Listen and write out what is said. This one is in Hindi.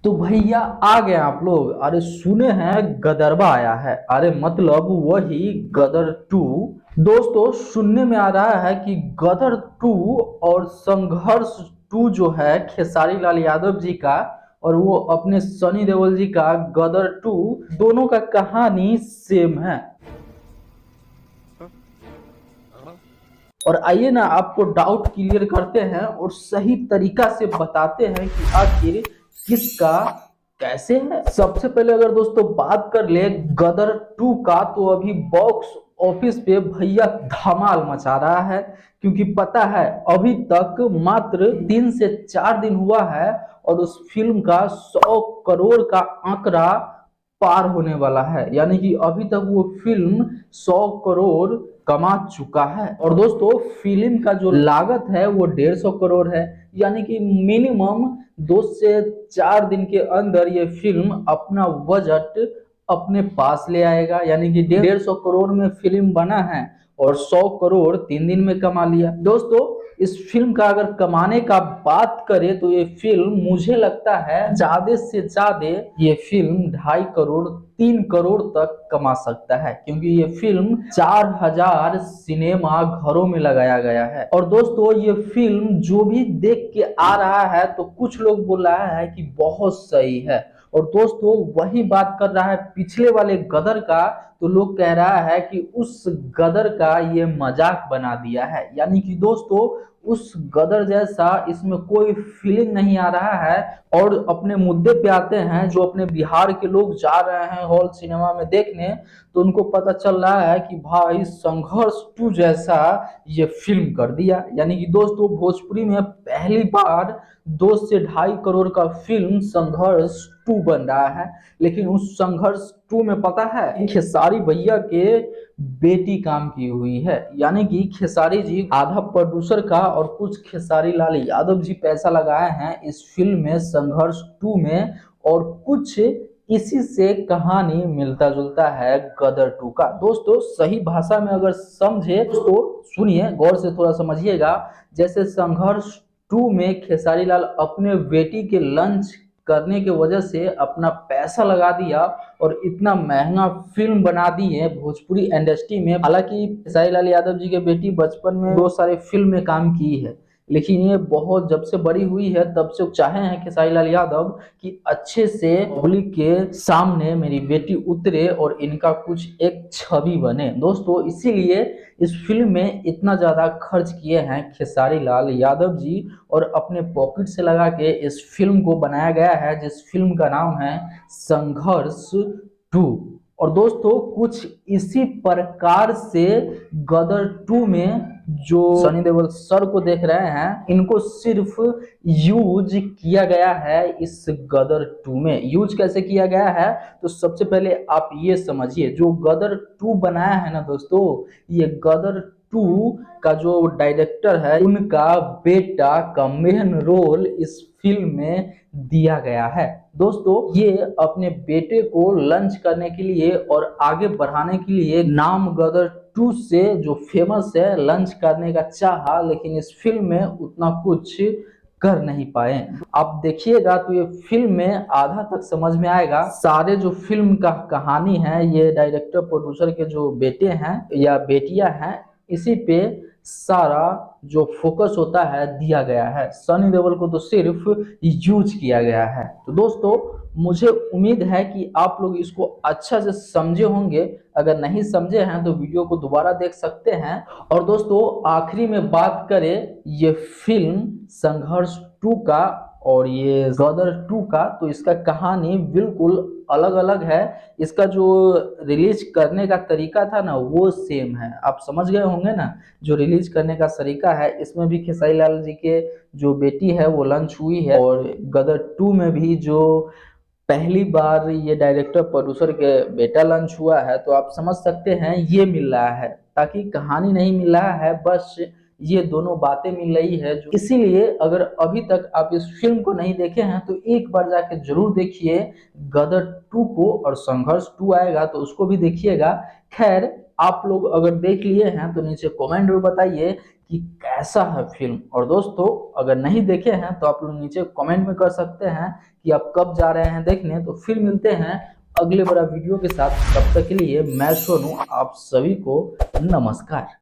तो भैया आ गए आप लोग। अरे सुने हैं गदरबा आया है। अरे मतलब वही गदर टू। दोस्तों सुनने में आ रहा है कि गदर टू और संघर्ष टू जो है खेसारी लाल यादव जी का और वो अपने सनी देओल जी का गदर टू, दोनों का कहानी सेम है। और आइए ना आपको डाउट क्लियर करते हैं और सही तरीका से बताते हैं कि आखिर किसका कैसे है। सबसे पहले अगर दोस्तों बात कर ले गदर टू का, तो अभी बॉक्स ऑफिस पे भैया धमाल मचा रहा है। क्योंकि पता है अभी तक मात्र 3 से 4 दिन हुआ है और उस फिल्म का 100 करोड़ का आंकड़ा पार होने वाला है। यानी कि अभी तक वो फिल्म 100 करोड़ कमा चुका है। और दोस्तों फिल्म का जो लागत है वो 150 करोड़ है। यानी कि मिनिमम 2 से 4 दिन के अंदर ये फिल्म अपना बजट अपने पास ले आएगा। यानी कि 150 करोड़ में फिल्म बना है और 100 करोड़ 3 दिन में कमा लिया। दोस्तों इस फिल्म का अगर कमाने का बात करें तो ये फिल्म मुझे लगता है ज्यादा से ज्यादा ये फिल्म 2.5 करोड़ 3 करोड़ तक कमा सकता है। क्योंकि ये फिल्म 4000 सिनेमा घरों में लगाया गया है। और दोस्तों ये फिल्म जो भी देख के आ रहा है तो कुछ लोग बोल रहा है कि बहुत सही है। और दोस्तों वही बात कर रहा है पिछले वाले गदर का, तो लोग कह रहा है कि उस गदर का ये मजाक बना दिया है। यानी कि दोस्तों उस गदर जैसा इसमें कोई फीलिंग नहीं आ रहा है। और अपने मुद्दे पे आते हैं, जो अपने बिहार के लोग जा रहे हैं हॉल सिनेमा में देखने, तो उनको पता चल रहा है कि भाई संघर्ष टू जैसा ये फिल्म कर दिया। यानी कि दोस्तों भोजपुरी में पहली बार 2 से 2.5 करोड़ का फिल्म संघर्ष टू बन रहा है। लेकिन उस संघर्ष टू में पता है खेसारी भैया के बेटी काम की हुई है। यानी कि खेसारी जी आधा प्रोड्यूसर का और कुछ खेसारी लाल यादव जी पैसा लगाए हैं इस फिल्म में संघर्ष टू में। और कुछ इसी से कहानी मिलता जुलता है गदर टू का। दोस्तों सही भाषा में अगर समझे तो सुनिए, गौर से थोड़ा समझिएगा। जैसे संघर्ष टू में खेसारी लाल अपने बेटी के लंच करने की वजह से अपना पैसा लगा दिया और इतना महंगा फिल्म बना दी है भोजपुरी इंडस्ट्री में। हालांकि खेसारी लाल यादव जी के बेटी बचपन में बहुत सारे फिल्म में काम की है, लेकिन ये बहुत जब से बड़ी हुई है तब से चाहे हैं खेसारी लाल यादव कि अच्छे से पब्लिक के सामने मेरी बेटी उतरे और इनका कुछ एक छवि बने। दोस्तों इसीलिए इस फिल्म में इतना ज्यादा खर्च किए हैं खेसारी लाल यादव जी और अपने पॉकेट से लगा के इस फिल्म को बनाया गया है, जिस फिल्म का नाम है संघर्ष टू। और दोस्तों कुछ इसी प्रकार से गदर टू में जो सनी देओल सर को देख रहे हैं, इनको सिर्फ यूज किया गया है इस गदर टू में। यूज कैसे किया गया है तो सबसे पहले आप ये समझिए, जो गदर टू बनाया है ना दोस्तों, ये गदर टू का जो डायरेक्टर है उनका बेटा का मेन रोल इस फिल्म में दिया गया है। दोस्तों ये अपने बेटे को लंच करने के लिए और आगे बढ़ाने के लिए नाम गदर टू से जो फेमस है लंच करने का चाहा, लेकिन इस फिल्म में उतना कुछ कर नहीं पाए। आप देखिएगा तो ये फिल्म में आधा तक समझ में आएगा। सारे जो फिल्म का कहानी है ये डायरेक्टर प्रोड्यूसर के जो बेटे हैं या बेटियां हैं, इसी पे सारा जो फोकस होता है दिया गया है। सनी देओल को तो सिर्फ यूज किया गया है। तो दोस्तों मुझे उम्मीद है कि आप लोग इसको अच्छा से समझे होंगे। अगर नहीं समझे हैं तो वीडियो को दोबारा देख सकते हैं। और दोस्तों आखिरी में बात करें ये फिल्म संघर्ष टू का और ये गदर टू का, तो इसका कहानी बिल्कुल अलग अलग है। इसका जो रिलीज करने का तरीका था ना वो सेम है। आप समझ गए होंगे ना, जो रिलीज करने का तरीका है इसमें भी खेसारी लाल जी के जो बेटी है वो लंच हुई है। और गदर टू में भी जो पहली बार ये डायरेक्टर प्रोड्यूसर के बेटा लंच हुआ है, तो आप समझ सकते हैं ये मिल रहा है। ताकि कहानी नहीं मिल रहा है, बस ये दोनों बातें मिल रही है। जो इसीलिए अगर अभी तक आप इस फिल्म को नहीं देखे हैं तो एक बार जाके जरूर देखिए गदर टू को, और संघर्ष टू आएगा तो उसको भी देखिएगा। खैर आप लोग अगर देख लिए हैं तो नीचे कमेंट में बताइए कि कैसा है फिल्म। और दोस्तों अगर नहीं देखे हैं तो आप लोग नीचे कमेंट में कर सकते हैं कि आप कब जा रहे हैं देखने। तो फिर मिलते हैं अगले बड़ा वीडियो के साथ, तब तक के लिए मैं सोनू आप सभी को नमस्कार।